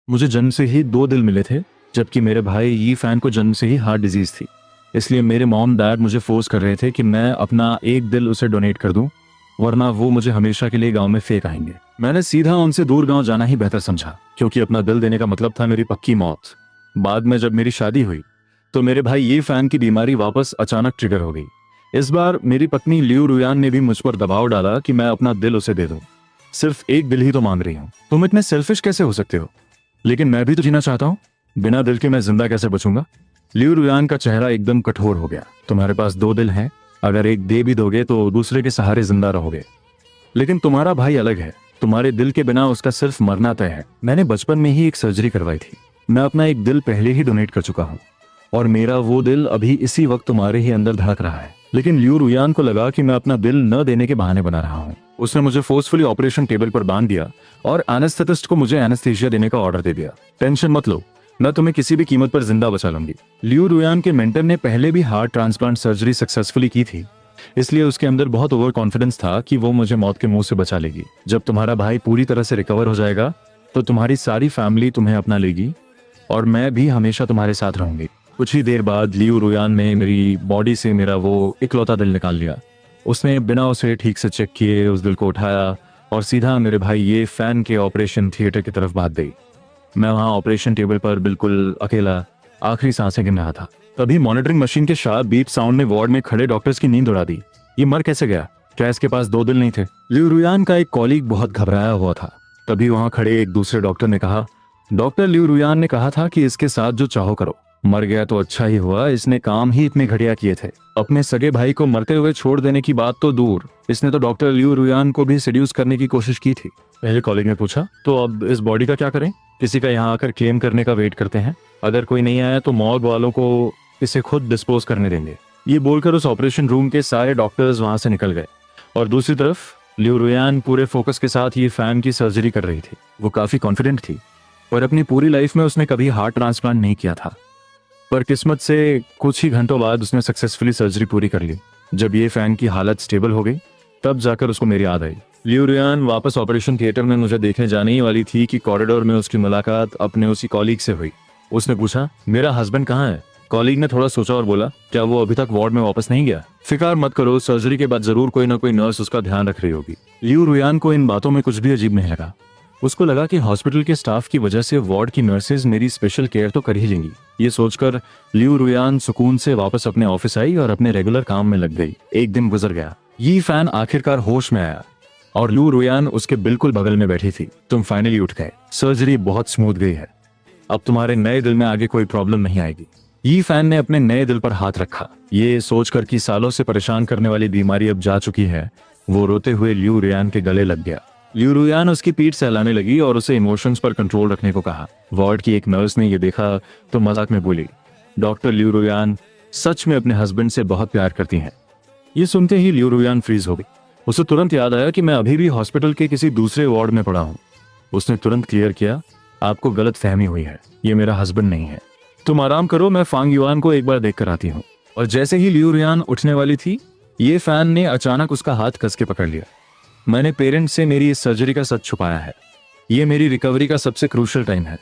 मुझे जन्म से ही दो दिल मिले थे, जबकि मेरे भाई यी फैन को जन्म से ही हार्ट डिजीज थी। इसलिए मेरे मॉम डैड मुझे फोर्स कर रहे थे कि मैं अपना एक दिल उसे डोनेट कर दूं, वरना वो मुझे हमेशा के लिए गांव में फेंक आएंगे। मैंने सीधा उनसे दूर गांव जाना ही बेहतर समझा, क्योंकि अपना दिल देने का मतलब था मेरी पक्की मौत। बाद में जब मेरी शादी हुई तो मेरे भाई ये फैन की बीमारी वापस अचानक ट्रिगर हो गई। इस बार मेरी पत्नी लियू रुयान ने भी मुझ पर दबाव डाला कि मैं अपना दिल उसे दे दूं। सिर्फ एक दिल ही तो मांग रही हूँ, तुम इतने सेल्फिश कैसे हो सकते हो? लेकिन मैं भी तो जीना चाहता हूँ, बिना दिल के मैं जिंदा कैसे बचूंगा? लियू रुयान का चेहरा एकदम कठोर हो गया। तुम्हारे पास दो दिल हैं, अगर एक दे भी दोगे तो दूसरे के सहारे जिंदा रहोगे। लेकिन तुम्हारा भाई अलग है, तुम्हारे दिल के बिना उसका सिर्फ मरना तय है। मैंने बचपन में ही एक सर्जरी करवाई थी, मैं अपना एक दिल पहले ही डोनेट कर चुका हूँ और मेरा वो दिल अभी इसी वक्त तुम्हारे ही अंदर धड़क रहा है। लेकिन लियू रुयान को लगा कि मैं अपना दिल न देने के बहाने बना रहा हूँ। उसने मुझे फोर्सफुली ऑपरेशन टेबल पर बांध दिया और एनेस्थेटिस्ट को मुझे एनेस्थीसिया देने का ऑर्डर दे दिया। टेंशन मत लो, मैं तुम्हें किसी भी कीमत पर जिंदा बचा लूंगी। लियू रुयान के मेंटर ने पहले भी हार्ट ट्रांसप्लांट सर्जरी सक्सेसफुली की थी, इसलिए उसके अंदर बहुत ओवर कॉन्फिडेंस था कि वो मुझे मौत के मुंह से बचा लेगी। जब तुम्हारा भाई पूरी तरह से रिकवर हो जाएगा तो तुम्हारी सारी फैमिली तुम्हें अपना लेगी और मैं भी हमेशा तुम्हारे साथ रहूंगी। कुछ ही देर बाद लियू रुयान ने मेरी बॉडी से मेरा वो इकलौता दिल निकाल लिया। उसने बिना उसे ठीक से चेक किए उस दिल को उठाया और सीधा मेरे भाई ये फैन के ऑपरेशन थिएटर की तरफ भाग गई। मैं वहां ऑपरेशन टेबल पर बिल्कुल अकेला आखिरी सांसें गिन रहा था। तभी मॉनिटरिंग मशीन के शार्प बीप साउंड ने वार्ड में खड़े डॉक्टर्स की नींद उड़ा दी। ये मर कैसे गया? क्या इसके पास दो दिल नहीं थे? लियू रुयान का एक कॉलीग बहुत घबराया हुआ था। तभी वहां खड़े एक दूसरे डॉक्टर ने कहा, डॉक्टर लियू रुयान ने कहा था कि इसके साथ जो चाहो करो। मर गया तो अच्छा ही हुआ, इसने काम ही इतने घटिया किए थे। अपने सगे भाई को मरते हुए छोड़ देने की बात तो दूर, इसने तो डॉक्टर लियू रुयान को भी सेड्यूस करने की कोशिश की थी। पहले कॉलेज में पूछा, तो अब इस बॉडी का क्या करें? किसी का यहाँ आकर क्लेम करने का वेट करते हैं, अगर कोई नहीं आया तो मॉर्ग वालों को इसे खुद डिस्पोज करने देंगे। ये बोलकर उस ऑपरेशन रूम के सारे डॉक्टर्स वहां से निकल गए और दूसरी तरफ लियू रुयान पूरे फोकस के साथ ये फैन की सर्जरी कर रही थी। वो काफी कॉन्फिडेंट थी और अपनी पूरी लाइफ में उसने कभी हार्ट ट्रांसप्लांट नहीं किया था, पर किस्मत से कुछ ही घंटों बाद उसने सक्सेसफुली सर्जरी पूरी कर ली। जब ये फैन की हालत स्टेबल हो गई तब जाकर उसको मेरी याद आई। लियू रुयान वापस ऑपरेशन थिएटर में मुझे देखने जाने ही वाली थी कि कॉरिडोर में उसकी मुलाकात अपने उसी कॉलीग से हुई। उसने पूछा, मेरा हस्बैंड कहाँ है? कॉलीग ने थोड़ा सोचा और बोला, क्या वो अभी तक वार्ड में वापस नहीं गया? फिक्र मत करो, सर्जरी के बाद जरूर कोई ना कोई नर्स उसका ध्यान रख रही होगी। लियू रुयान को इन बातों में कुछ भी अजीब नहीं लगा। उसको लगा कि हॉस्पिटल के स्टाफ की वजह से वार्ड की नर्सेज मेरी स्पेशल केयर तो कर ही लेंगी। ये सोचकर लियू रुयान सुकून से वापस अपने ऑफिस आई और अपने रेगुलर काम में लग गई। एक दिन गुजर गया, ये फैन आखिरकार होश में आया और लियू रुयान उसके बिल्कुल बगल में बैठी थी। तुम फाइनली उठ गए, सर्जरी बहुत स्मूथ गई है, अब तुम्हारे नए दिल में आगे कोई प्रॉब्लम नहीं आएगी। ये फैन ने अपने नए दिल पर हाथ रखा। ये सोचकर कि सालों से परेशान करने वाली बीमारी अब जा चुकी है, वो रोते हुए लियू रुयान के गले लग गया। लियू रुयान उसकी पीठ सहलाने लगी और उसे इमोशंस पर कंट्रोल रखने को कहा। वार्ड की एक नर्स ने यह देखा तो मजाक में बोली, डॉक्टर लियू रुयान सच में अपने हस्बैंड से बहुत प्यार करती हैं। ये सुनते ही लियू रुयान फ्रीज हो गई। उसे तुरंत याद आया कि मैं अभी भी हॉस्पिटल के किसी दूसरे वार्ड में पड़ा हूँ। उसने तुरंत क्लियर किया, आपको गलत फहमी हुई है, ये मेरा हस्बैंड नहीं है। तुम आराम करो, मैं फांग युआन को एक बार देख कर आती हूँ। और जैसे ही लियू रुयान उठने वाली थी, ये फैन ने अचानक उसका हाथ कस के पकड़ लिया। मैंने पेरेंट्स से मेरी इस सर्जरी का सच छुपाया है। ये मेरी रिकवरी का सबसे क्रूशियल टाइम है।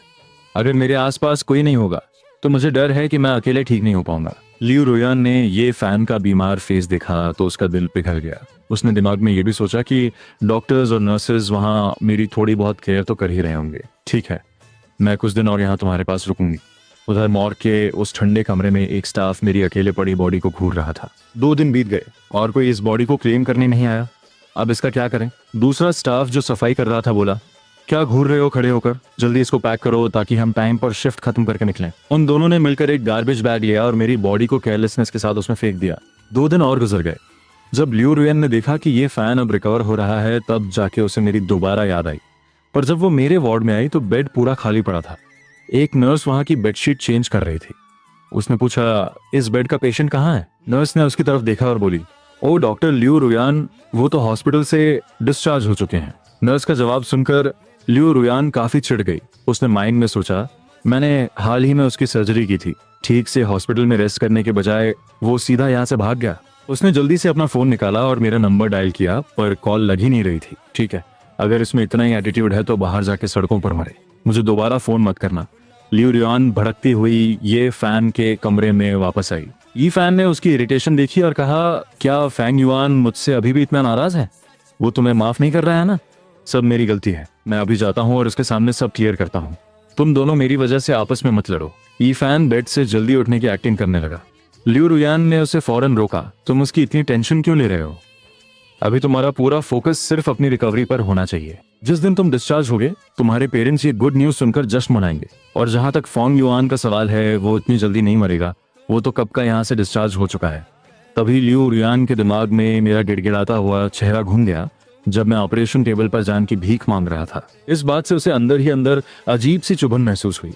अगर मेरे आसपास कोई नहीं होगा तो मुझे डर है कि मैं अकेले ठीक नहीं हो पाऊंगा। लियू रुयान ने ये फैन का बीमार फेस देखा तो उसका दिल पिघल गया। उसने दिमाग में ये भी सोचा कि डॉक्टर्स और नर्सेज वहाँ मेरी थोड़ी बहुत केयर तो कर ही रहे होंगे। ठीक है, मैं कुछ दिन और यहाँ तुम्हारे पास रुकूंगी। उधर मॉर्ग के उस ठंडे कमरे में एक स्टाफ मेरी अकेले पड़ी बॉडी को घूर रहा था। 2 दिन बीत गए और कोई इस बॉडी को क्लेम करने नहीं आया। अब इसका क्या करें? दूसरा स्टाफ जो सफाई कर रहा था बोला, क्या घूर रहे हो खड़े होकर, जल्दी इसको पैक करो ताकि हम टाइम पर शिफ्ट खत्म करके निकलें। उन दोनों ने मिलकर एक गार्बेज बैग लिया और मेरी बॉडी को केयरलेसनेस के साथ उसमें फेंक दिया। 2 दिन और गुजर गए। जब लियू रुयान ने देखा कि ये फैन अब रिकवर हो रहा है तब जाके उसे मेरी दोबारा याद आई। पर जब वो मेरे वार्ड में आई तो बेड पूरा खाली पड़ा था। एक नर्स वहां की बेडशीट चेंज कर रही थी। उसने पूछा, इस बेड का पेशेंट कहाँ है? नर्स ने उसकी तरफ देखा और बोली, ओ डॉक्टर लियू रुयान, वो तो हॉस्पिटल से डिस्चार्ज हो चुके हैं। नर्स का जवाब सुनकर लियू रुयान काफी चिढ़ गई। उसने माइंड में सोचा, मैंने हाल ही में उसकी सर्जरी की थी, ठीक से हॉस्पिटल में रेस्ट करने के बजाय वो सीधा यहाँ से भाग गया। उसने जल्दी से अपना फोन निकाला और मेरा नंबर डायल किया, पर कॉल लग ही नहीं रही थी। ठीक है, अगर इसमें इतना ही एटीट्यूड है तो बाहर जाके सड़कों पर मरे। मुझे दोबारा फोन मत करना। लियू रुयान भड़कती हुई ये फैन के कमरे में वापस आई। ये फैन ने उसकी इरिटेशन देखी और कहा, क्या फैंग युआन मुझसे अभी भी इतना नाराज है? वो तुम्हें माफ नहीं कर रहा है ना? सब मेरी गलती है, मैं अभी जाता हूँ और उसके सामने सब क्लियर करता हूँ। तुम दोनों मेरी वजह से आपस में मत लड़ो। ये फैन बेड से जल्दी उठने की एक्टिंग करने लगा। लियू रुयान ने उसे फौरन रोका। तुम उसकी इतनी टेंशन क्यों ले रहे हो? अभी तुम्हारा पूरा फोकस सिर्फ अपनी रिकवरी पर होना चाहिए। जिस दिन तुम डिस्चार्ज होगे तुम्हारे पेरेंट्स ये गुड न्यूज सुनकर जश्न मनाएंगे। और जहां तक फॉन्ग युआन का सवाल है, वो इतनी जल्दी नहीं मरेगा, वो तो कब का यहाँ से डिस्चार्ज हो चुका है। तभी लियू रुयान के दिमाग में मेरा गिड़गिड़ाता हुआ चेहरा घूम गया जब मैं ऑपरेशन टेबल पर जान की भीख मांग रहा था। इस बात से उसे अंदर ही अंदर अजीब सी चुभन महसूस हुई।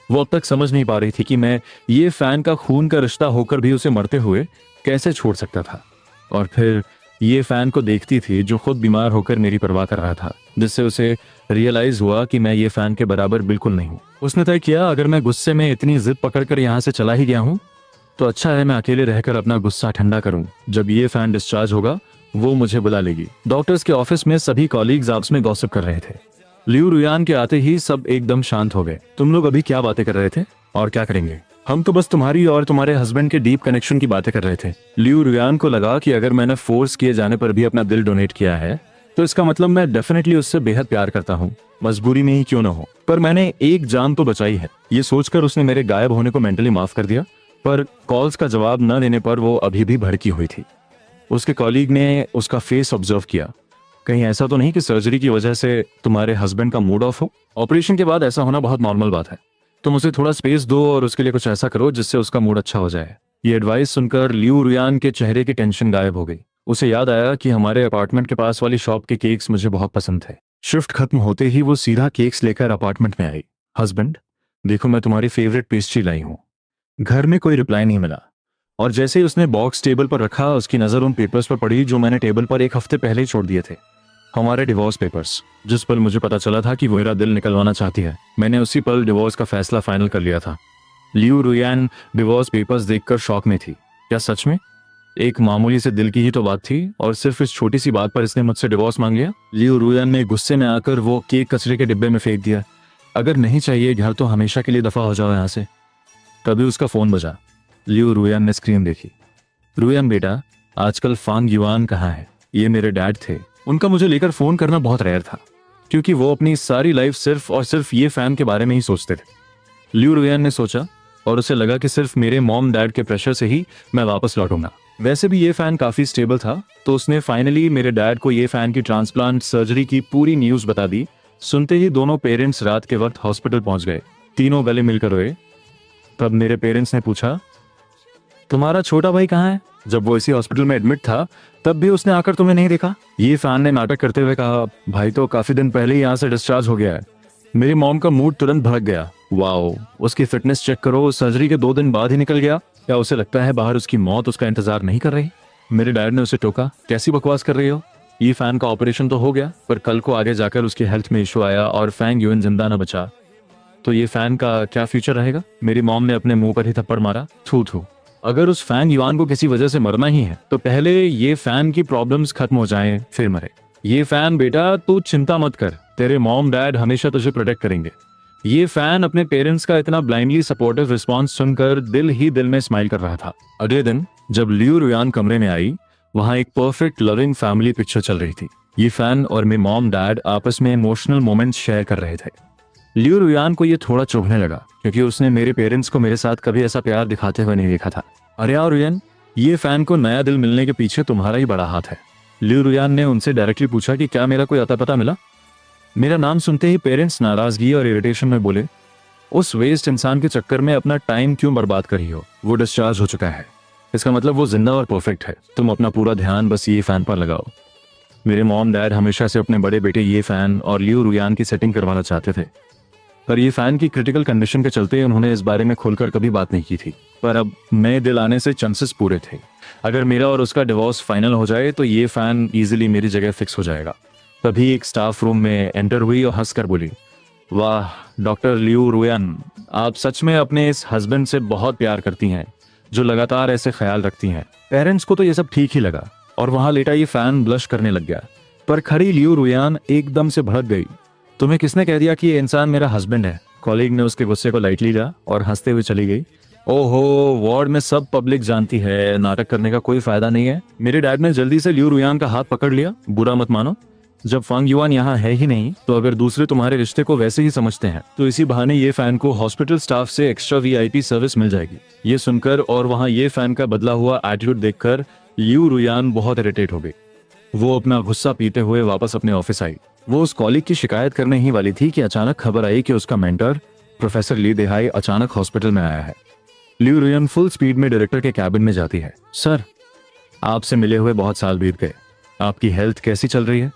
वो अब तक समझ नहीं पा रही थी कि मैं ये फैन का खून का रिश्ता होकर भी उसे मरते हुए कैसे छोड़ सकता था। और फिर ये फैन को देखती थी जो खुद बीमार होकर मेरी परवाह कर रहा था, जिससे उसे रियलाइज हुआ कि मैं ये फैन के बराबर बिल्कुल नहीं हूँ। उसने तय किया, अगर मैं गुस्से में इतनी जिद पकड़कर यहाँ से चला ही गया हूँ तो अच्छा है मैं अकेले रहकर अपना गुस्सा ठंडा करूँ। जब ये फैन डिस्चार्ज होगा वो मुझे बुला लेगी। डॉक्टर्स के ऑफिस में सभी कॉलीग्स आपस में गॉसिप कर रहे थे। लियू रुयान के आते ही सब एकदम शांत हो गए। तुम लोग अभी क्या बातें कर रहे थे और क्या करेंगे? हम तो बस तुम्हारी और तुम्हारे हस्बैंड के डीप कनेक्शन की बातें कर रहे थे। लियू रुयान को लगा कि अगर मैंने फोर्स किए जाने पर भी अपना दिल डोनेट किया है तो इसका मतलब मैं डेफिनेटली उससे बेहद प्यार करता हूँ, मजबूरी में ही क्यों ना हो। पर मैंने एक जान तो बचाई है। ये सोचकर उसने मेरे गायब होने को मेंटली माफ कर दिया। पर कॉल्स का जवाब न देने पर वो अभी भी भड़की हुई थी। उसके कॉलीग ने उसका फेस ऑब्जर्व किया। कहीं ऐसा तो नहीं कि सर्जरी की वजह से तुम्हारे हस्बैंड का मूड ऑफ हो? ऑपरेशन के बाद ऐसा होना बहुत नॉर्मल बात है। तुम उसे थोड़ा स्पेस दो और उसके लिए कुछ ऐसा करो जिससे उसका मूड अच्छा हो जाए। ये एडवाइस सुनकर लियू रुयान के चेहरे की टेंशन गायब हो गई। उसे याद आया कि हमारे अपार्टमेंट के पास वाली शॉप के केक्स मुझे बहुत पसंद थे। शिफ्ट खत्म होते ही वो सीधा केक्स लेकर अपार्टमेंट में आई। हस्बैंड, देखो मैं तुम्हारी फेवरेट पेस्ट्री लाई हूँ। घर में कोई रिप्लाई नहीं मिला और जैसे ही उसने बॉक्स टेबल पर रखा उसकी नजर उन पेपर्स पर पड़ी जो मैंने टेबल पर एक हफ्ते पहले ही छोड़ दिए थे। हमारे डिवोर्स पेपर्स, जिस पर मुझे पता चला था कि वो मेरा दिल निकलवाना चाहती है। मैंने उसी पल डिवोर्स का फैसला फाइनल कर लिया था। लियू रुयान डिवोर्स पेपर्स देखकर शॉक में थी। क्या सच में? एक मामूली से दिल की ही तो बात थी और सिर्फ इस छोटी सी बात पर इसने मुझसे डिवोर्स मांग लिया। लियू रुयान ने गुस्से में आकर वो केक कचरे के डिब्बे में फेंक दिया। अगर नहीं चाहिए घर तो हमेशा के लिए दफा हो जाओ यहाँ से। तभी उसका फोन बजा। लियू रुयान ने स्क्रीन देखी। रुयान बेटा, आजकल फॉन्ग युआन कहाँ है? ये मेरे डैड थे। उनका मुझे लेकर फोन करना बहुत रेयर था क्योंकि वो अपनी सारी लाइफ सिर्फ और सिर्फ ये फैन के बारे में ही सोचते थे। लियू रुयान ने सोचा और उसे लगा कि सिर्फ मेरे मॉम डैड के प्रेशर से ही मैं वापस लौटूंगा। वैसे भी ये फैन काफी स्टेबल था तो उसने फाइनली मेरे डैड को ये फैन की ट्रांसप्लांट सर्जरी की पूरी न्यूज बता दी। सुनते ही दोनों पेरेंट्स रात के वक्त हॉस्पिटल पहुंच गए। तीनों गले मिलकर रोए। तब मेरे पेरेंट्स ने पूछा, तुम्हारा छोटा भाई कहाँ है? जब वो इसी हॉस्पिटल में एडमिट था तब भी उसने आकर तुम्हें नहीं देखा? ये फैन ने नाटक करते हुए कहा, भाई तो काफी दिन पहले ही यहाँ से डिस्चार्ज हो गया है। मेरी मॉम का मूड तुरंत भड़क गया। वाओ, उसकी फिटनेस चेक करो, सर्जरी के 2 दिन बाद ही निकल गया। क्या उसे लगता है बाहर उसकी मौत उसका इंतजार नहीं कर रही? मेरे डैड ने उसे टोका, कैसी बकवास कर रही हो? ये फैन का ऑपरेशन तो हो गया पर कल को आगे जाकर उसकी हेल्थ में इशू आया और फैंग युआन जिंदा न बचा तो ये फैन का क्या फ्यूचर रहेगा? मेरी मॉम ने अपने मुंह पर ही थप्पड़ मारा। थू थू, अगर उस फैन युआन को किसी वजह से मरना ही है तो पहले ये फैन की प्रॉब्लम्स खत्म हो जाएं फिर मरे। ये फैन बेटा तू चिंता मत कर, तेरे मॉम डैड हमेशा तुझे प्रोटेक्ट करेंगे। ये फैन अपने पेरेंट्स का इतना ब्लाइंडली सपोर्टिव रिस्पॉन्स सुनकर दिल ही दिल में स्माइल कर रहा था। अगले दिन जब लियू रुयान कमरे में आई वहां एक परफेक्ट लविंग फैमिली पिक्चर चल रही थी। ये फैन और मेरे मॉम डैड आपस में इमोशनल मोमेंट्स शेयर कर रहे थे। लियू रुयान को ये थोड़ा चुभने लगा क्योंकि उसने मेरे पेरेंट्स को मेरे साथ कभी ऐसा प्यार दिखाते हुए नहीं देखा था। अरे यार रुयान, ये फैन को नया दिल मिलने के पीछे तुम्हारा ही बड़ा हाथ है। लियू रुयान ने उनसे डायरेक्टली पूछा कि क्या मेरा कोई अता पता मिला? मेरा नाम सुनते ही पेरेंट्स नाराजगी और इरिटेशन में बोले, उस वेस्ट इंसान के चक्कर में अपना टाइम क्यों बर्बाद कर रही हो? वो डिस्चार्ज हो चुका है, इसका मतलब वो जिंदा और परफेक्ट है। तुम अपना पूरा ध्यान बस ये फैन पर लगाओ। मेरे मॉम डैड हमेशा से अपने बड़े बेटे ये फैन और लियू रुयान की सेटिंग करवाना चाहते थे पर ये फैन की क्रिटिकल कंडीशन के चलते उन्होंने इस बारे में खुलकर कभी बात नहीं की थी। पर अब नए दिल आने से चांसेस पूरे थे। अगर मेरा और उसका डिवोर्स फाइनल हो जाए तो ये फैन इजीली मेरी जगह फिक्स हो जाएगा। तभी एक स्टाफ रूम में एंटर हुई और हंसकर बोली, वाह डॉक्टर लियू रुयान, आप सच में अपने इस हस्बैंड से बहुत प्यार करती हैं जो लगातार ऐसे ख्याल रखती हैं। पेरेंट्स को तो ये सब ठीक ही लगा और वहां लेटा ये फैन ब्लश करने लग गया। पर खड़ी लियू रुयान एकदम से भड़क गई। तुम्हें किसने कह दिया कि ये इंसान मेरा हस्बैंड है? कॉलीग ने उसके गुस्से को लाइटली लिया और हंसते हुए चली गई। ओहो, वार्ड में सब पब्लिक जानती है, नाटक करने का कोई फायदा नहीं है। मेरे डैड ने जल्दी से लियू रुयान का हाथ पकड़ लिया। बुरा मत मानो, जब फांग युआन यहाँ है ही नहीं, तो अगर दूसरे तुम्हारे रिश्ते को वैसे ही समझते हैं तो इसी बहाने ये फैन को हॉस्पिटल स्टाफ से एक्स्ट्रा वीआईपी सर्विस मिल जाएगी। ये सुनकर और वहाँ ये फैन का बदला हुआ एटीट्यूड देखकर लियू रुयान बहुत इरिटेट हो गई। वो अपना गुस्सा पीते हुए वापस अपने ऑफिस आई। वो उस कॉलीग की शिकायत करने ही वाली थी कि अचानक खबर आई कि उसका मेंटर प्रोफेसर ली देहाई अचानक हॉस्पिटल में आया है। लियू रुयान फुल स्पीड में डायरेक्टर के कैबिन में जाती है। सर, आपसे मिले हुए बहुत साल बीत गए, आपकी हेल्थ कैसी चल रही है?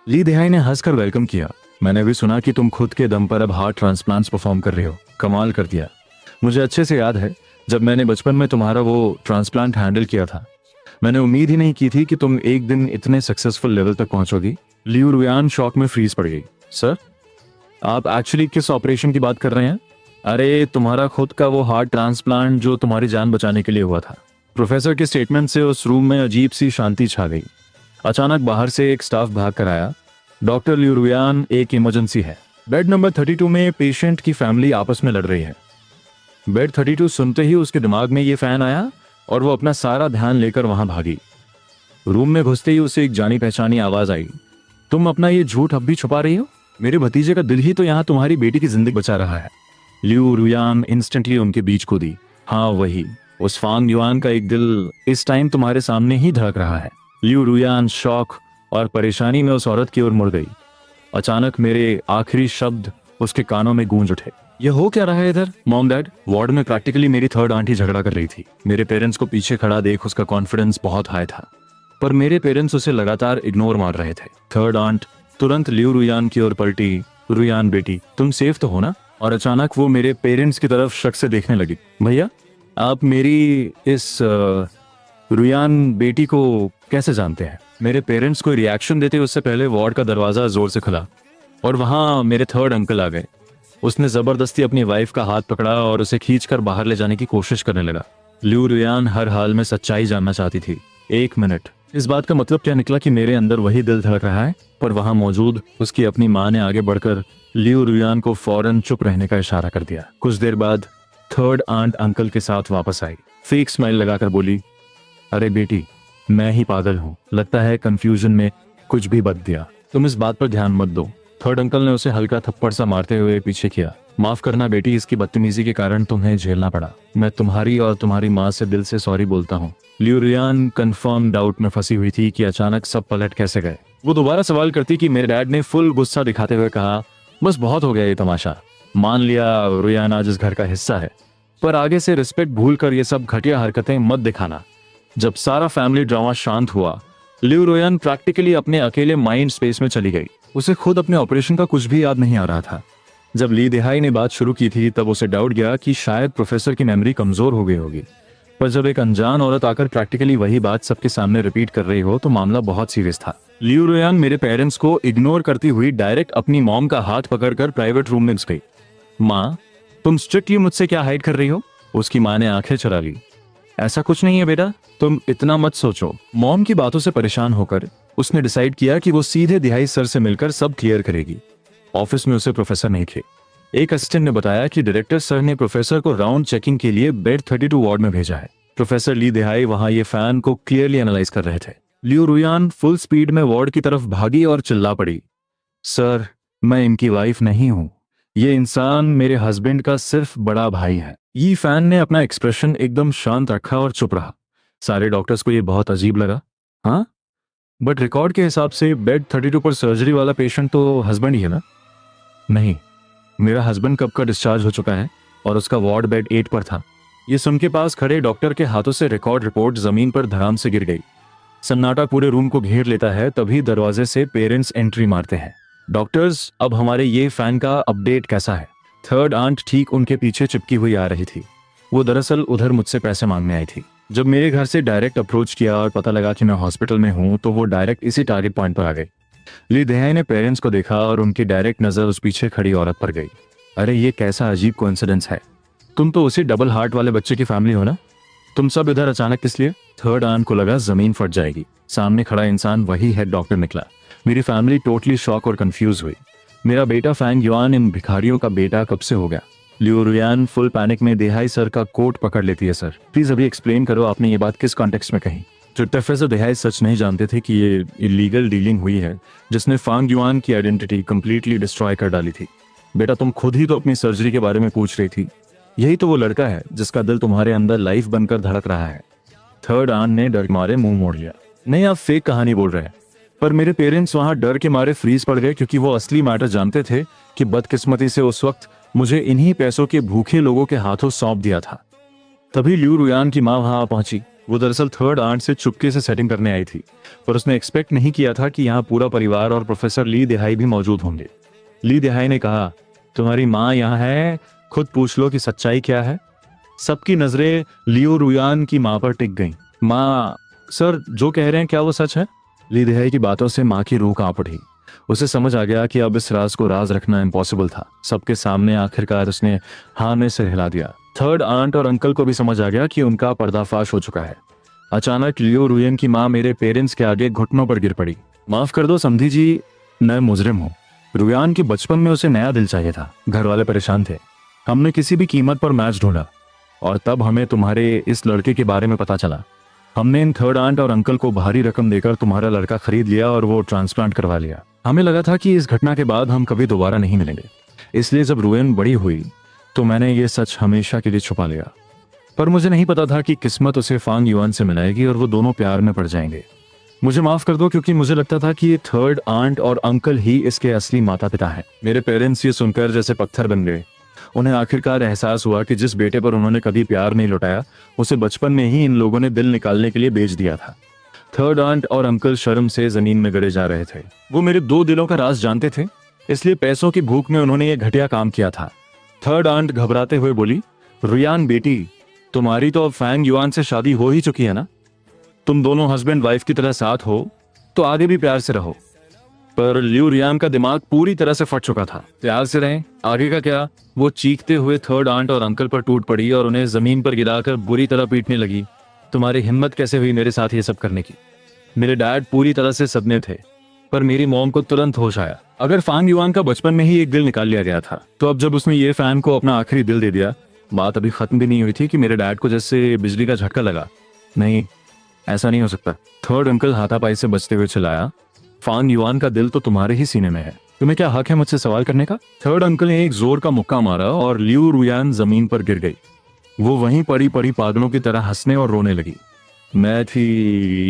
ली देहाई ने हंसकर वेलकम किया। मैंने भी सुना कि तुम खुद के दम पर अब हार्ट ट्रांसप्लांट्स परफॉर्म कर रहे हो, कमाल कर दिया। मुझे अच्छे से याद है जब मैंने बचपन में तुम्हारा वो ट्रांसप्लांट हैंडल किया था, मैंने उम्मीद ही नहीं की थी कि तुम एक दिन इतने सक्सेसफुल लेवल तक पहुंचोगी। लियू रुयान शॉक में फ्रीज पड़ गई। सर, आप एक्चुअली किस ऑपरेशन की बात कर रहे हैं? अरे, तुम्हारा खुद का वो हार्ट ट्रांसप्लांट जो तुम्हारी जान बचाने के लिए हुआ था। प्रोफेसर के स्टेटमेंट से उस रूम में अजीब सी शांति छा गई। अचानक बाहर से एक स्टाफ भाग कर आया। डॉक्टर लियू रुयान, एक इमरजेंसी है। बेड नंबर 32 में पेशेंट की फैमिली आपस में लड़ रही है। बेड 32 सुनते ही उसके दिमाग में ये फैन आया और वो अपना सारा ध्यान लेकर वहां भागी। रूम में घुसते ही उसे एक जानी पहचानी आवाज आई। तुम अपना ये झूठ अब भी छुपा रही हो? मेरे भतीजे का दिल ही तो यहाँ तुम्हारी बेटी की जिंदगी बचा रहा है। लियू रुयान इंस्टेंटली उनके बीच कूदी। हाँ, वही, उस फांग युआन का एक दिल इस टाइम तुम्हारे सामने ही धड़क रहा है। लियू रुयान शौक और परेशानी में उस औरत की ओर मुड़ गई। अचानक मेरे आखिरी शब्द उसके कानों में गूंज उठे। ये हो क्या रहा है इधर? मॉम डैड, वार्ड में प्रैक्टिकली मेरी थर्ड आंटी झगड़ा कर रही थी। मेरे पेरेंट्स को पीछे खड़ा देख उसका कॉन्फिडेंस बहुत हाई था, पर मेरे पेरेंट्स उसे लगातार इग्नोर मार रहे थे। थर्ड आंट तुरंत लियू रुयान की ओर पलटी। रुयान बेटी, तुम सेफ तो हो ना? और अचानक वो मेरे पेरेंट्स की तरफ शक से देखने लगी। भैया, आप मेरी इस रुयान बेटी को कैसे जानते हैं? मेरे पेरेंट्स को रिएक्शन देते उससे पहले वार्ड का दरवाजा जोर से खुला और वहां मेरे थर्ड अंकल आ गए। उसने जबरदस्ती अपनी वाइफ का हाथ पकड़ा और उसे खींचकर बाहर ले जाने की कोशिश करने लगा। लियू रुयान हर हाल में सच्चाई जानना चाहती थी। 1 मिनट, इस बात का मतलब क्या निकला कि मेरे अंदर वही दिल धड़क रहा है? पर वहां मौजूद उसकी अपनी माँ ने आगे बढ़कर लियू रुयान को फौरन चुप रहने का इशारा कर दिया। कुछ देर बाद थर्ड आंट अंकल के साथ वापस आई। फेक स्माइल लगाकर बोली, अरे बेटी, मैं ही पागल हूँ, लगता है कंफ्यूजन में कुछ भी बत दिया, तुम इस बात पर ध्यान मत दो। थर्ड अंकल ने उसे हल्का थप्पड़ सा मारते हुए पीछे किया। माफ करना बेटी, इसकी बदतमीजी के कारण तुम्हें झेलना पड़ा। मैं तुम्हारी और तुम्हारी माँ से दिल से सॉरी बोलता हूँ। लियू रुयान कंफर्म डाउट में फंसी हुई थी कि अचानक सब पलट कैसे गए। वो दोबारा सवाल करती कि मेरे डैड ने फुल गुस्सा दिखाते हुए कहा, बस बहुत हो गया ये तमाशा, मान लिया रुयान आज इस घर का हिस्सा है, पर आगे से रिस्पेक्ट भूल कर ये सब घटिया हरकतें मत दिखाना। जब सारा फैमिली ड्रामा शांत हुआ, लियू रुयान प्रैक्टिकली अपने अकेले माइंड स्पेस में चली गई। उसे खुद अपने ऑपरेशन का कुछ भी याद नहीं आ रहा था। जब ली देहाई ने बात शुरू की थी तब उसे डाउट गया कि शायद प्रोफेसर की मेमोरी कमजोर हो गई होगी, पर जब एक अनजान औरत आकर प्रैक्टिकली वही बात सबके सामने रिपीट कर रही हो तो मामला बहुत सीरियस था। लियू रुयान मेरे पेरेंट्स को इग्नोर करती हुई डायरेक्ट अपनी मॉम का हाथ पकड़कर प्राइवेट रूम में घुस गई। माँ, तुम स्ट्रिक्टली मुझसे क्या हाइड कर रही हो? उसकी माँ ने आंखें चला ली। ऐसा कुछ नहीं है बेटा, तुम इतना मत सोचो। मॉम की बातों से परेशान होकर उसने डिसाइड किया कि वो सीधे दिहाई सर से मिलकर सब क्लियर करेगी। ऑफिस में उसे प्रोफेसर नहीं थे। एक असिस्टेंट ने बताया कि डायरेक्टर सर ने प्रोफेसर को राउंड चेकिंग के लिए बेड 32 वार्ड में भेजा है। प्रोफेसर ली देहाई वहां ये फैन को क्लियरली एनालाइज कर रहे थे। लियू रुयान फुल स्पीड में वार्ड की तरफ भागी और चिल्ला पड़ी, सर, मैं इनकी वाइफ नहीं हूं, ये इंसान मेरे हस्बैंड का सिर्फ बड़ा भाई है। ये फैन ने अपना एक्सप्रेशन एकदम शांत रखा और चुप रहा। सारे डॉक्टर्स को ये बहुत अजीब लगा। हाँ, बट रिकॉर्ड के हिसाब से बेड 32 पर सर्जरी वाला पेशेंट तो हस्बैंड ही है ना? नहीं, मेरा हस्बैंड कब का डिस्चार्ज हो चुका है और उसका वार्ड बेड 8 पर था। ये सुन के पास खड़े डॉक्टर के हाथों से रिकॉर्ड रिपोर्ट जमीन पर धड़ाम से गिर गई। सन्नाटा पूरे रूम को घेर लेता है। तभी दरवाजे से पेरेंट्स एंट्री मारते हैं। डॉक्टर्स, अब हमारे ये फैन का अपडेट कैसा है? थर्ड आंट ठीक उनके पीछे चिपकी हुई आ रही थी। वो दरअसल उधर मुझसे पैसे मांगने आई थी। जब मेरे घर से डायरेक्ट अप्रोच किया और पता लगा कि मैं हॉस्पिटल में हूँ तो वो डायरेक्ट इसी टारगेट पॉइंट पर आ गई। ली देहाई ने पेरेंट्स को देखा और उनकी डायरेक्ट नजर उस पीछे खड़ी औरत पर गई। अरे, ये कैसा अजीब कोइंसिडेंस है, तुम तो उसी डबल हार्ट वाले बच्चे की फैमिली हो ना? तुम सब इधर अचानक किस लिए? थर्ड आंट को लगा जमीन फट जाएगी। सामने खड़ा इंसान वही हेड डॉक्टर निकला। मेरी फैमिली टोटली शॉक और कंफ्यूज हुई। मेरा बेटा फैंग युआन इन भिखारियों का बेटा कब से हो गया? लियो रुयान फुल पैनिक में देहाई सर का कोट पकड़ लेती है। सर प्लीज अभी एक्सप्लेन करो, आपने ये बात किस कॉन्टेक्स्ट में कही? जो प्रोफेसर देहाई सच नहीं जानते थे कि ये इलीगल डीलिंग हुई है जिसने फैंग युआन की आइडेंटिटी कंप्लीटली डिस्ट्रॉय कर डाली थी। बेटा तुम खुद ही तो अपनी सर्जरी के बारे में पूछ रही थी। यही तो वो लड़का है जिसका दिल तुम्हारे अंदर लाइफ बनकर धड़क रहा है। थर्ड आंट ने डर के मारे मुंह मोड़ लिया। नहीं, आप फेक कहानी बोल रहे हैं। पर मेरे पेरेंट्स वहां डर के मारे फ्रीज पड़ गए क्योंकि वो असली मैटर जानते थे कि बदकिस्मती से उस वक्त मुझे इन्हीं पैसों के भूखे लोगों के हाथों सौंप दिया था। तभी लियू रुयान की माँ वहां पहुंची। वो दरअसल थर्ड आंट से चुपके से सेटिंग करने आई थी, पर उसने एक्सपेक्ट नहीं किया था कि यहाँ पूरा परिवार और प्रोफेसर ली देहाई भी मौजूद होंगे। ली देहाई ने कहा, तुम्हारी माँ यहाँ है, खुद पूछ लो कि सच्चाई क्या है। सबकी नजरें लियो रुयान की माँ पर टिक गईं। माँ, सर जो कह रहे हैं क्या वो सच है? ली देहाई की बातों से माँ की रूह कांप उठी। उसे समझ आ गया कि अब इस राज को राज रखना इम्पॉसिबल था। सबके सामने आखिरकार उसने हाँ में सिर हिला दिया। थर्ड आंट और अंकल को भी समझ आ गया कि उनका पर्दाफाश हो चुका है। अचानक लियो रुयन की माँ मेरे पेरेंट्स के आगे घुटनों पर गिर पड़ी। माफ कर दो समधी जी, मैं मुजरिम हूँ। रुयान के बचपन में उसे नया दिल चाहिए था, घर वाले परेशान थे। हमने किसी भी कीमत पर मैच ढूंढा और तब हमें तुम्हारे इस लड़के के बारे में पता चला। हमने इन थर्ड आंट और अंकल को भारी रकम देकर तुम्हारा लड़का खरीद लिया और वो ट्रांसप्लांट करवा लिया। हमें लगा था कि इस घटना के बाद हम कभी दोबारा नहीं मिलेंगे, इसलिए जब रुयन बड़ी हुई तो मैंने ये सच हमेशा के लिए छुपा लिया। पर मुझे नहीं पता था कि किस्मत उसे फैंग युआन से मिलाएगी और वो दोनों प्यार में पड़ जाएंगे। मुझे माफ कर दो क्योंकि मुझे लगता था कि ये थर्ड आंट और अंकल ही इसके असली माता पिता हैं। मेरे पेरेंट्स ये सुनकर जैसे पत्थर बन गए। उन्हें आखिरकार एहसास हुआ कि जिस बेटे पर उन्होंने कभी प्यार नहीं लुटाया उसे बचपन में ही इन लोगों ने दिल निकालने के लिए बेच दिया था। थर्ड आंट और अंकल शर्म से जमीन में गड़े जा रहे थे। वो मेरे दो दिलों का राज जानते थे, इसलिए पैसों की भूख में उन्होंने ये घटिया काम किया था। थर्ड आंट घबराते हुए बोली, रुयान बेटी, तुम्हारी तो अब फैंग युआन से शादी हो ही चुकी है ना। तुम दोनों हस्बैंड वाइफ की तरह साथ हो तो आगे भी प्यार से रहो। पर लियू रुयान का दिमाग पूरी तरह से फट चुका था। प्यार से रहें, आगे का क्या? वो चीखते हुए थर्ड आंट और अंकल पर टूट पड़ी और उन्हें जमीन पर गिराकर बुरी तरह पीटने लगी। तुम्हारी हिम्मत कैसे हुई मेरे साथ ये सब करने की? मेरे डैड पूरी तरह से सदमे थे, पर मेरी मॉम को तुरंत होश आया। अगर फैंग युआन का बचपन में ही एक दिल निकाल लिया गया था, तो अब जब उसने ये फैन को अपना आखिरी दिल दे दिया, बात अभी खत्म भी नहीं हुई थी कि मेरे डैड को जैसे बिजली का झटका लगा। नहीं, ऐसा नहीं हो सकता। थर्ड अंकल हाथापाई से बचते हुए चिल्लाया, फैंग युआन का दिल तो तुम्हारे ही सीने में है, तुम्हें क्या हक है मुझसे सवाल करने का? थर्ड अंकल ने एक जोर का मुक्का मारा और लियू रुयान जमीन पर गिर गई। वो वहीं पड़ी पड़ी पागलों की तरह हंसने और रोने लगी। मैं थी,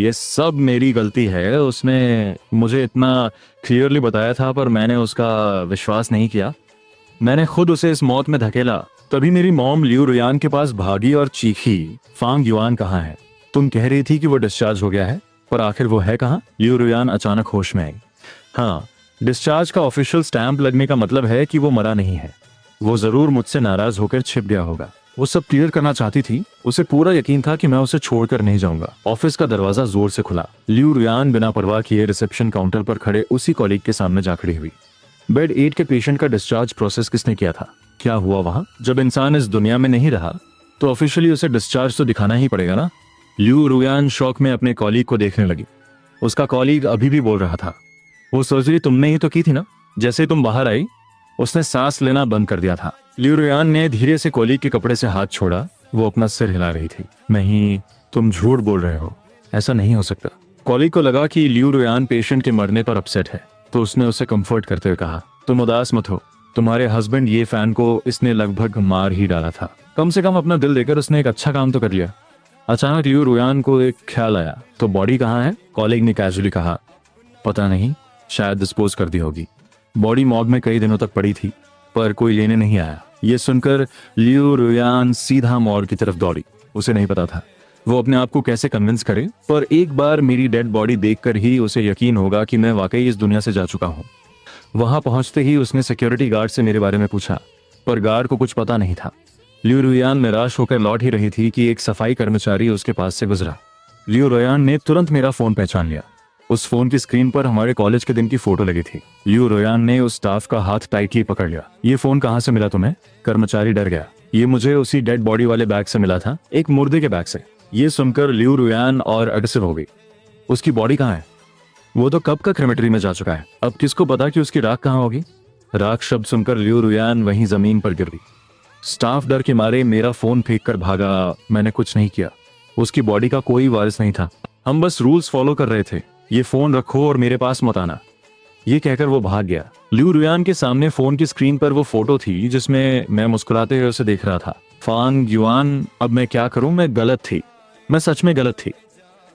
ये सब मेरी गलती है। उसने मुझे इतना क्लियरली बताया था पर मैंने उसका विश्वास नहीं किया। मैंने खुद उसे इस मौत में धकेला। तभी मेरी मॉम लियू रुयान के पास भागी और चीखी, फैंग युआन कहाँ है? तुम कह रही थी कि वो डिस्चार्ज हो गया है, पर आखिर वो है कहाँ? लियू रुयान अचानक होश में आई। हाँ, डिस्चार्ज का ऑफिशियल स्टैंप लगने का मतलब है कि वो मरा नहीं है। वो जरूर मुझसे नाराज होकर छिप गया होगा। वो सब क्लियर करना चाहती थी। उसे पूरा यकीन था कि मैं उसे छोड़कर नहीं जाऊंगा। ऑफिस का दरवाजा जोर से खुला। लियू रुयान बिना परवाह किए रिसेप्शन काउंटर पर खड़े उसी कॉलीग के सामने जा खड़ी हुई। बेड 8 के पेशेंट का डिस्चार्ज प्रोसेस किसने किया था? क्या हुआ वहां? जब इंसान इस दुनिया में नहीं रहा तो ऑफिशियली उसे डिस्चार्ज तो दिखाना ही पड़ेगा ना। लियू रुयान शौक में अपने कॉलीग को देखने लगी। उसका कॉलीग अभी भी बोल रहा था, वो सर्जरी तुमने ही तो की थी ना? जैसे तुम बाहर आई उसने सांस लेना बंद कर दिया था। लियू रुयान ने धीरे से कॉलीग के कपड़े से हाथ छोड़ा। वो अपना सिर हिला रही थी। नहीं, तुम झूठ बोल रहे हो, ऐसा नहीं हो सकता। कॉलीग को लगा कि लियू रुयान पेशेंट के मरने पर अपसेट है, तो उसने उसे कंफर्ट करते हुए कहा, तुम उदास मत हो, तुम्हारे हस्बैंड ये फैन को इसने लगभग मार ही डाला था। कम से कम अपना दिल देकर उसने एक अच्छा काम तो कर लिया। अचानक लियू रुयान को एक ख्याल आया, तो बॉडी कहाँ है? कॉलीग ने कैजुअली कहा, पता नहीं, शायद डिस्पोज कर दी होगी। बॉडी मॉर्ग में कई दिनों तक पड़ी थी, पर कोई लेने नहीं आया। ये सुनकर लियू रुयान सीधा मॉर्ग की तरफ दौड़ी। उसे नहीं पता था वो अपने आप को कैसे कन्विंस करे, पर एक बार मेरी डेड बॉडी देखकर ही उसे यकीन होगा कि मैं वाकई इस दुनिया से जा चुका हूँ। वहां पहुंचते ही उसने सिक्योरिटी गार्ड से मेरे बारे में पूछा, पर गार्ड को कुछ पता नहीं था। लियू रुयान निराश होकर लौट ही रही थी कि एक सफाई कर्मचारी उसके पास से गुजरा। लियू रुयान ने तुरंत मेरा फोन पहचान लिया। उस फोन की स्क्रीन पर हमारे कॉलेज के दिन की फोटो लगी थी। लियू रुयान ने उस स्टाफ का हाथ टाइटली पकड़ लिया। ये फोन कहाँ से मिला तुम्हें? कर्मचारी डर गया। ये मुझे उसी डेड बॉडी वाले बैग से मिला था, एक मुर्दे के बैग से। ये सुनकर लियू रुयान और अग्रेसिव हो गई। उसकी बॉडी कहाँ है? वो तो कब का क्रेमेटरी में जा चुका है। अब किसको पता कि उसकी राख कहाँ होगी? राख शब्द सुनकर लियू रुयान वहीं जमीन पर गिर गई। स्टाफ डर के मारे मेरा फोन फेंक कर भागा। मैंने कुछ नहीं किया, उसकी बॉडी का कोई वारिस नहीं था। हम बस रूल्स फॉलो कर रहे थे, ये फोन रखो और मेरे पास मत आना। ये कहकर वो भाग गया। लियू रुयान के सामने फोन की स्क्रीन पर वो फोटो थी जिसमें मैं मुस्कुराते हुए उसे देख रहा था। फांग युआन, अब मैं क्या करूं, मैं गलत थी, मैं सच में गलत थी।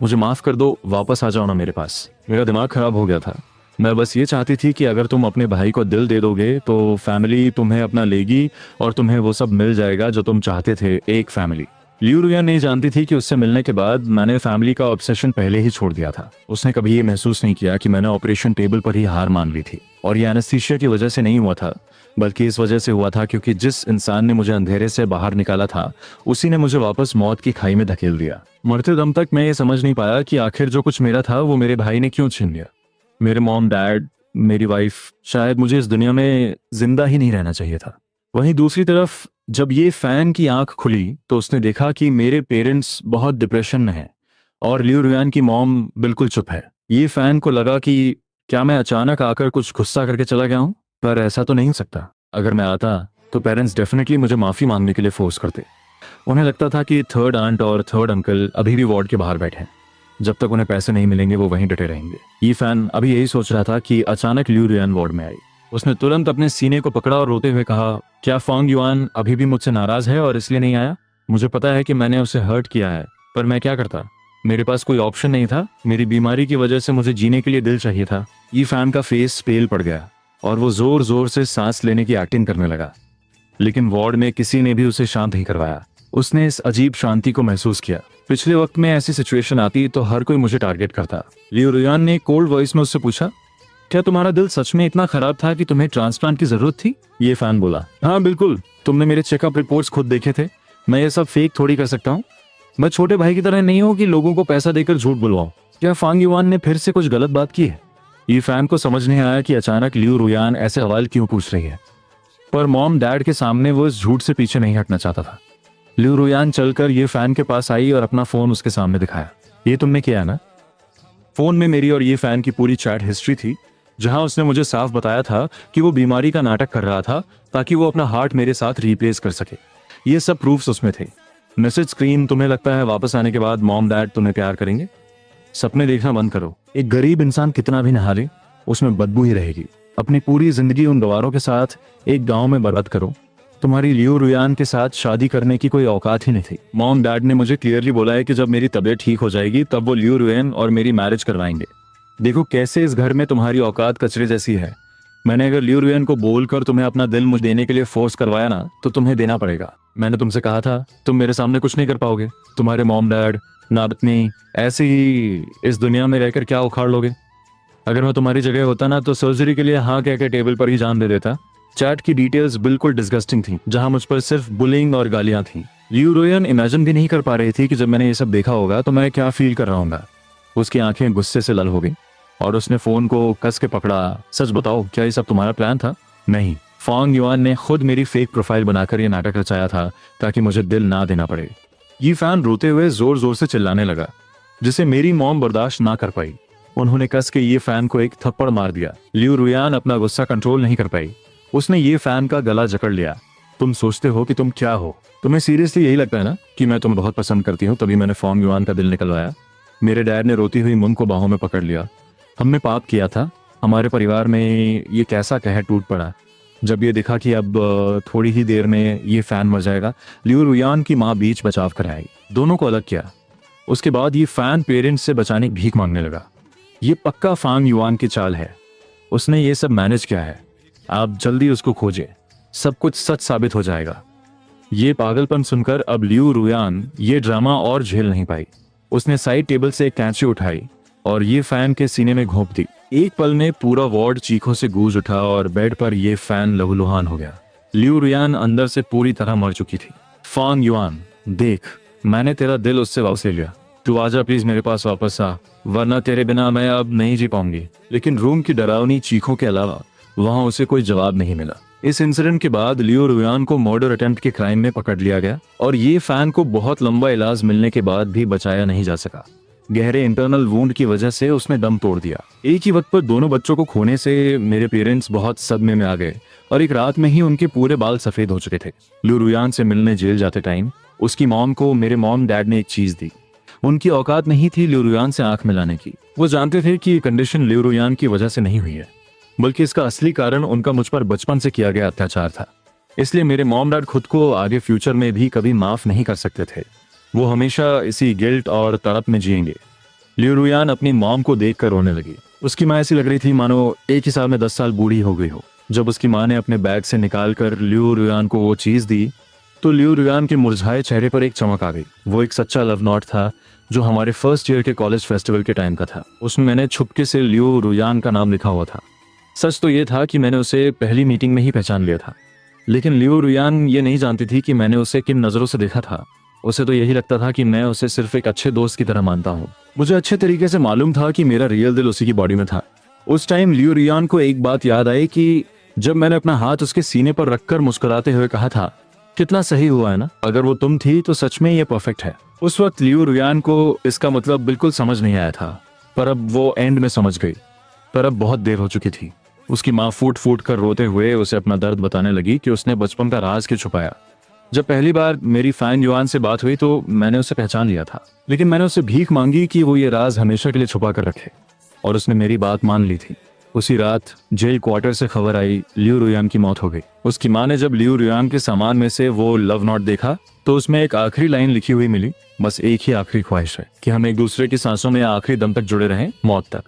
मुझे माफ कर दो, वापस आ जाओ ना मेरे पास। मेरा दिमाग खराब हो गया था। मैं बस ये चाहती थी कि अगर तुम अपने भाई को दिल दे दोगे तो फैमिली तुम्हें अपना लेगी और तुम्हें वो सब मिल जाएगा जो तुम चाहते थे, एक फैमिली। लियू रुयान नहीं जानती थी कि उससे मिलने के बाद मैंने फैमिली का ऑब्सेशन पहले ही छोड़ दिया था। उसने कभी ये महसूस नहीं किया कि मैंने ऑपरेशन टेबल पर ही हार मान ली थी। और ये एनेस्थीसिया की वजह से नहीं हुआ था, बल्कि इस वजह से हुआ था क्योंकि जिस इंसान ने मुझे अंधेरे से बाहर निकाला था उसी ने मुझे वापस मौत की खाई में धकेल दिया। मरते दम तक मैं ये समझ नहीं पाया कि आखिर जो कुछ मेरा था वो मेरे भाई ने क्यों छीन लिया। मेरे मॉम, डैड, मेरी वाइफ, शायद मुझे इस दुनिया में जिंदा ही नहीं रहना चाहिए था। वहीं दूसरी तरफ जब ये फैन की आंख खुली तो उसने देखा कि मेरे पेरेंट्स बहुत डिप्रेशन में हैं और लियू रुयान की मॉम बिल्कुल चुप है। ये फैन को लगा कि क्या मैं अचानक आकर कुछ गुस्सा करके चला गया हूं, पर ऐसा तो नहीं हो सकता। अगर मैं आता तो पेरेंट्स डेफिनेटली मुझे माफी मांगने के लिए फोर्स करते। उन्हें लगता था कि थर्ड आंट और थर्ड अंकल अभी भी वार्ड के बाहर बैठे हैं, जब तक उन्हें पैसे नहीं मिलेंगे वो वहीं डटे रहेंगे। ये फैन अभी यही सोच रहा था कि अचानक लियू रुयान वार्ड में आई। उसने तुरंत अपने सीने को पकड़ा और रोते हुए कहा, क्या फांग युआन अभी भी मुझसे नाराज है और इसलिए नहीं आया? मुझे पता है कि मैंने उसे हर्ट किया है, पर मैं क्या करता, मेरे पास कोई ऑप्शन नहीं था। मेरी बीमारी की वजह से मुझे जीने के लिए दिल चाहिए था। ये फैन का फेस पेल पड़ गया और वो जोर जोर से सांस लेने की एक्टिंग करने लगा, लेकिन वार्ड में किसी ने भी उसे शांत नहीं करवाया। उसने इस अजीब शांति को महसूस किया। पिछले वक्त में ऐसी सिचुएशन आती तो हर कोई मुझे टारगेट करता। लियू रुयान ने कोल्ड वॉइस में उससे पूछा, क्या तुम्हारा दिल सच में इतना खराब था कि तुम्हें ट्रांसप्लांट की जरूरत थी? ये फैन बोला, हाँ बिल्कुल, तुमने मेरे चेकअप रिपोर्ट्स खुद देखे थे। मैं ये सब फेक थोड़ी कर सकता हूँ। मैं छोटे भाई की तरह नहीं हूँ कि लोगों को पैसा देकर झूठ बुलवाऊं। क्या फांग युआन ने फिर से कुछ गलत बात की है? ये फैन को समझ नहीं आया कि अचानक लियू रुयान ऐसे सवाल क्यों पूछ रही है, पर मॉम डैड के सामने वो इस झूठ से पीछे नहीं हटना चाहता था। लियू रुयान चलकर ये फैन के पास आई और अपना फोन उसके सामने दिखाया। ये तुमने किया ना? फोन में मेरी और ये फैन की पूरी चैट हिस्ट्री थी, जहां उसने मुझे साफ बताया था कि वो बीमारी का नाटक कर रहा था ताकि वो अपना हार्ट मेरे साथ रिप्लेस कर सके। ये सब प्रूफ्स उसमें थे। मैसेज स्क्रीन, तुम्हें लगता है वापस आने के बाद मॉम डैड तुम्हें प्यार करेंगे? सपने देखना बंद करो। एक गरीब इंसान कितना भी नहा ले उसमें बदबू ही रहेगी। अपनी पूरी जिंदगी उन गवारों के साथ एक गांव में बर्बाद करो। तुम्हारी लियू रुयान के साथ शादी करने की कोई औकात ही नहीं थी। मॉम डैड ने मुझे क्लियरली बोला है कि जब मेरी तबीयत ठीक हो जाएगी तब वो लियू रुयान और मेरी मैरिज करवाएंगे। देखो कैसे इस घर में तुम्हारी औकात कचरे जैसी है। मैंने अगर लियू रुयान को बोलकर तुम्हें अपना दिल मुझे देने के लिए फोर्स करवाया ना तो तुम्हें देना पड़ेगा। मैंने तुमसे कहा था तुम मेरे सामने कुछ नहीं कर पाओगे। तुम्हारे मॉम डैड, नातनी ऐसे ही इस दुनिया में रहकर क्या उखाड़ लोगे। अगर मैं तुम्हारी जगह होता ना तो सर्जरी के लिए हाँ कह के टेबल पर ही जान दे देता। चैट की डिटेल्स बिल्कुल डिस्गस्टिंग थी, जहां मुझ पर सिर्फ बुलिंग और गालियां थी। लियू रुयान इमेजिन भी नहीं कर पा रही थी कि जब मैंने ये सब देखा होगा तो मैं क्या फील कर रहा हूँ। उसकी आंखें गुस्से से लाल हो गई और उसने फोन को कस के पकड़ा। सच बताओ, क्या ये सब तुम्हारा प्लान था? नहीं, फांग युआन ने खुद मेरी फेक प्रोफाइल बनाकर ये नाटक रचाया था ताकि मुझे दिल ना देना पड़े। ये फैन रोते हुए जोर जोर से चिल्लाने लगा, जिसे मेरी मॉम बर्दाश्त ना कर पाई। उन्होंने कस के ये फैन को एक थप्पड़ मार दिया। लियू रुयान अपना गुस्सा कंट्रोल नहीं कर पाई। उसने ये फैन का गला जकड़ लिया। तुम सोचते हो कि तुम क्या हो? तुम्हें सीरियसली यही लगता है ना कि मैं तुम्हें बहुत पसंद करती हूँ, तभी मैंने फांग युआन का दिल निकलवाया? मेरे डैड ने रोती हुई मुन को बाहों में पकड़ लिया। हमने पाप किया था। हमारे परिवार में ये कैसा कहर टूट पड़ा जब ये दिखा कि अब थोड़ी ही देर में ये फैन मर जाएगा। लियू रुयान की माँ बीच बचाव कर आई, दोनों को अलग किया। उसके बाद ये फैन पेरेंट्स से बचाने की भीख मांगने लगा। ये पक्का फांग युआन की चाल है। उसने ये सब मैनेज किया है। आप जल्दी उसको खोजे, सब कुछ सच साबित हो जाएगा। ये पागलपन सुनकर अब लियू रुयान ये ड्रामा और झेल नहीं पाई। उसने साइड टेबल से एक कैंची उठाई और ये फैन के सीने में घोंप दी। एक पल में पूरा वार्ड चीखों से गूंज उठा और बेड पर ये फैन लहूलुहान हो गया। लियू रुयान अंदर से पूरी तरह मर चुकी थी। फांग युआन, देख, मैंने तेरा दिल उससे वापस ले लिया। तू आजा प्लीज, मेरे पास वापस आ, वरना तेरे बिना मैं अब नहीं जी पाऊंगी। लेकिन रूम की डरावनी चीखों के अलावा वहां उसे कोई जवाब नहीं मिला। इस इंसिडेंट के बाद लियू रुयान को मर्डर अटेम्प्ट के क्राइम में पकड़ लिया गया और ये फैन को बहुत लंबा इलाज मिलने के बाद भी बचाया नहीं जा सका। गहरे इंटरनल वूंड की वजह से उसने दम तोड़ दिया। एक ही वक्त पर दोनों बच्चों को खोने से मेरे पेरेंट्स बहुत सदमे में आ गए और एक रात में ही उनके पूरे बाल सफेद हो चुके थे। लिू रुयान से मिलने जेल जाते टाइम उसकी मॉम को मेरे मॉम डैड ने एक चीज दी। उनकी औकात नहीं थी लिू रुयान से आंख मिलाने की। वो जानते थे कि ये कंडीशन लिू रुयान की वजह से नहीं हुई है, बल्कि इसका असली कारण उनका मुझ पर बचपन से किया गया अत्याचार था। इसलिए मेरे मॉम डैड खुद को आगे फ्यूचर में भी कभी माफ नहीं कर सकते थे। वो हमेशा इसी गिल्ट और तड़प में जिएंगे। लिू रुयान अपनी मॉम को देखकर रोने लगी। उसकी माँ ऐसी लग रही थी मानो एक ही साल में 10 साल बूढ़ी हो गई हो। जब उसकी माँ ने अपने बैग से निकाल कर लिू रुयान को वो चीज दी तो लिू रुयान के मुरझाए चेहरे पर एक चमक आ गई। वो एक सच्चा लव नोट था जो हमारे फर्स्ट ईयर के कॉलेज फेस्टिवल के टाइम का था। उसमें मैंने छुपके से लिू रुयान का नाम लिखा हुआ था। सच तो ये था कि मैंने उसे पहली मीटिंग में ही पहचान लिया था, लेकिन लिू रुयान ये नहीं जानती थी कि मैंने उसे किन नजरों से देखा था। उसे तो यही लगता था कि मैं उसे सिर्फ एक अच्छे दोस्त की तरह मानता हूँ। मुझे अच्छे तरीके से मालूम था कि मेरा रियल दिल उसी की बॉडी में था। उस टाइम लिू रुयान को एक बात याद आई कि जब मैंने अपना हाथ उसके सीने पर रखकर मुस्कुराते हुए कहा था, कितना सही हुआ है ना, अगर वो तुम थी तो सच में ये परफेक्ट है। उस वक्त लिू रुयान को इसका मतलब बिल्कुल समझ नहीं आया था, पर अब वो एंड में समझ गई। पर अब बहुत देर हो चुकी थी। उसकी माँ फूट फूट कर रोते हुए उसे अपना दर्द बताने लगी कि उसने बचपन का राज क्यों छुपाया। जब पहली बार मेरी फैन युआन से बात हुई तो मैंने उसे पहचान लिया था, लेकिन मैंने उससे भीख मांगी कि वो ये राज हमेशा के लिए छुपा कर रखे, और उसने मेरी बात मान ली थी। उसी रात जेल क्वार्टर से खबर आई लिू रुयान की मौत हो गई। उसकी माँ ने जब लिू रुयान के सामान में से वो लव नोट देखा तो उसमें एक आखिरी लाइन लिखी हुई मिली, बस एक ही आखिरी ख्वाहिश है कि हम एक दूसरे की सांसों में आखिरी दम तक जुड़े रहें, मौत तक।